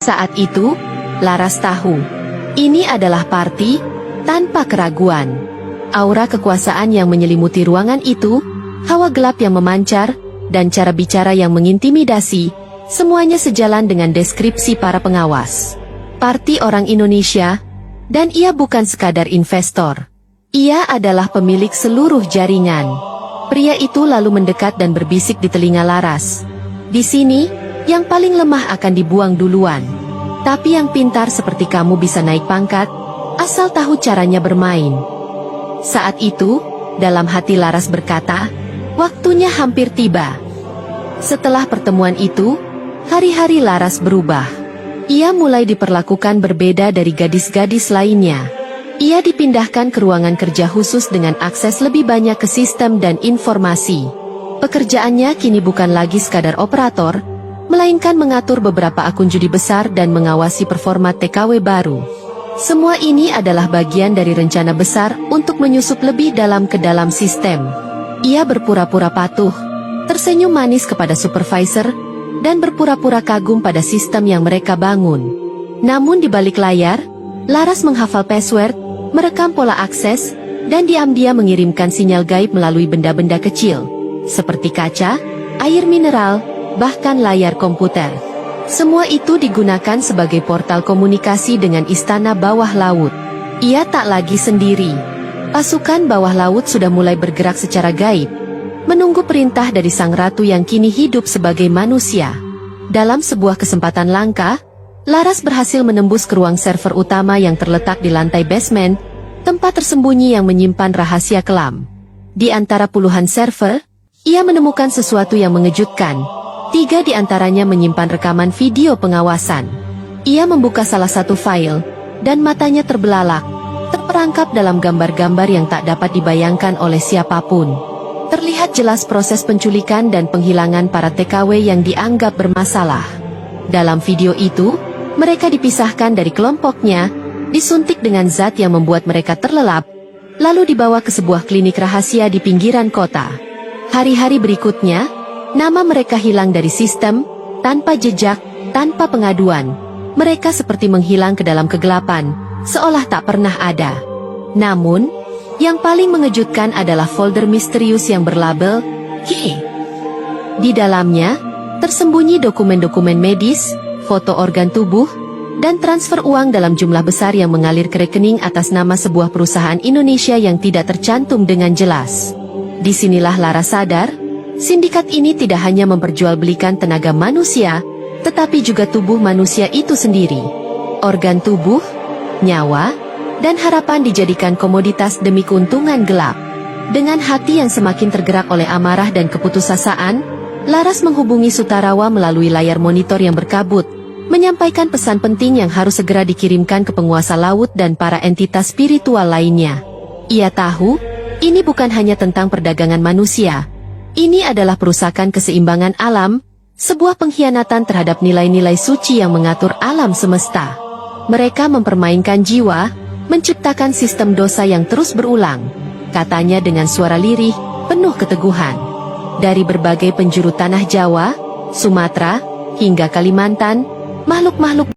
Saat itu, Laras tahu, ini adalah Parti tanpa keraguan. Aura kekuasaan yang menyelimuti ruangan itu, hawa gelap yang memancar, dan cara bicara yang mengintimidasi, semuanya sejalan dengan deskripsi para pengawas. Parti orang Indonesia, dan ia bukan sekadar investor. Ia adalah pemilik seluruh jaringan. Pria itu lalu mendekat dan berbisik di telinga Laras. Di sini, yang paling lemah akan dibuang duluan. Tapi yang pintar seperti kamu bisa naik pangkat, asal tahu caranya bermain. Saat itu, dalam hati Laras berkata, waktunya hampir tiba. Setelah pertemuan itu, hari-hari Laras berubah. Ia mulai diperlakukan berbeda dari gadis-gadis lainnya. Ia dipindahkan ke ruangan kerja khusus dengan akses lebih banyak ke sistem dan informasi. Pekerjaannya kini bukan lagi sekadar operator, melainkan mengatur beberapa akun judi besar dan mengawasi performa TKW baru. Semua ini adalah bagian dari rencana besar untuk menyusup lebih dalam ke dalam sistem. Ia berpura-pura patuh, tersenyum manis kepada supervisor, dan berpura-pura kagum pada sistem yang mereka bangun. Namun di balik layar, Laras menghafal password, merekam pola akses, dan diam-diam mengirimkan sinyal gaib melalui benda-benda kecil, seperti kaca, air mineral, bahkan layar komputer. Semua itu digunakan sebagai portal komunikasi dengan istana bawah laut. Ia tak lagi sendiri. Pasukan bawah laut sudah mulai bergerak secara gaib, menunggu perintah dari sang ratu yang kini hidup sebagai manusia. Dalam sebuah kesempatan langka, Laras berhasil menembus ke ruang server utama yang terletak di lantai basement, tempat tersembunyi yang menyimpan rahasia kelam. Di antara puluhan server, ia menemukan sesuatu yang mengejutkan. 3 di antaranya menyimpan rekaman video pengawasan. Ia membuka salah satu file, dan matanya terbelalak, terperangkap dalam gambar-gambar yang tak dapat dibayangkan oleh siapapun. Terlihat jelas proses penculikan dan penghilangan para TKW yang dianggap bermasalah. Dalam video itu, mereka dipisahkan dari kelompoknya, disuntik dengan zat yang membuat mereka terlelap, lalu dibawa ke sebuah klinik rahasia di pinggiran kota. Hari-hari berikutnya, nama mereka hilang dari sistem, tanpa jejak, tanpa pengaduan. Mereka seperti menghilang ke dalam kegelapan, seolah tak pernah ada. Namun, yang paling mengejutkan adalah folder misterius yang berlabel K. Di dalamnya, tersembunyi dokumen-dokumen medis, foto organ tubuh, dan transfer uang dalam jumlah besar yang mengalir ke rekening atas nama sebuah perusahaan Indonesia yang tidak tercantum dengan jelas. Disinilah Laras sadar, sindikat ini tidak hanya memperjualbelikan tenaga manusia, tetapi juga tubuh manusia itu sendiri. Organ tubuh, nyawa, dan harapan dijadikan komoditas demi keuntungan gelap. Dengan hati yang semakin tergerak oleh amarah dan keputusasaan, Laras menghubungi Sutarawa melalui layar monitor yang berkabut, menyampaikan pesan penting yang harus segera dikirimkan ke penguasa laut dan para entitas spiritual lainnya. Ia tahu, ini bukan hanya tentang perdagangan manusia. Ini adalah perusakan keseimbangan alam, sebuah pengkhianatan terhadap nilai-nilai suci yang mengatur alam semesta. Mereka mempermainkan jiwa, menciptakan sistem dosa yang terus berulang, katanya dengan suara lirih, penuh keteguhan. Dari berbagai penjuru tanah Jawa, Sumatera, hingga Kalimantan, makhluk-makhluk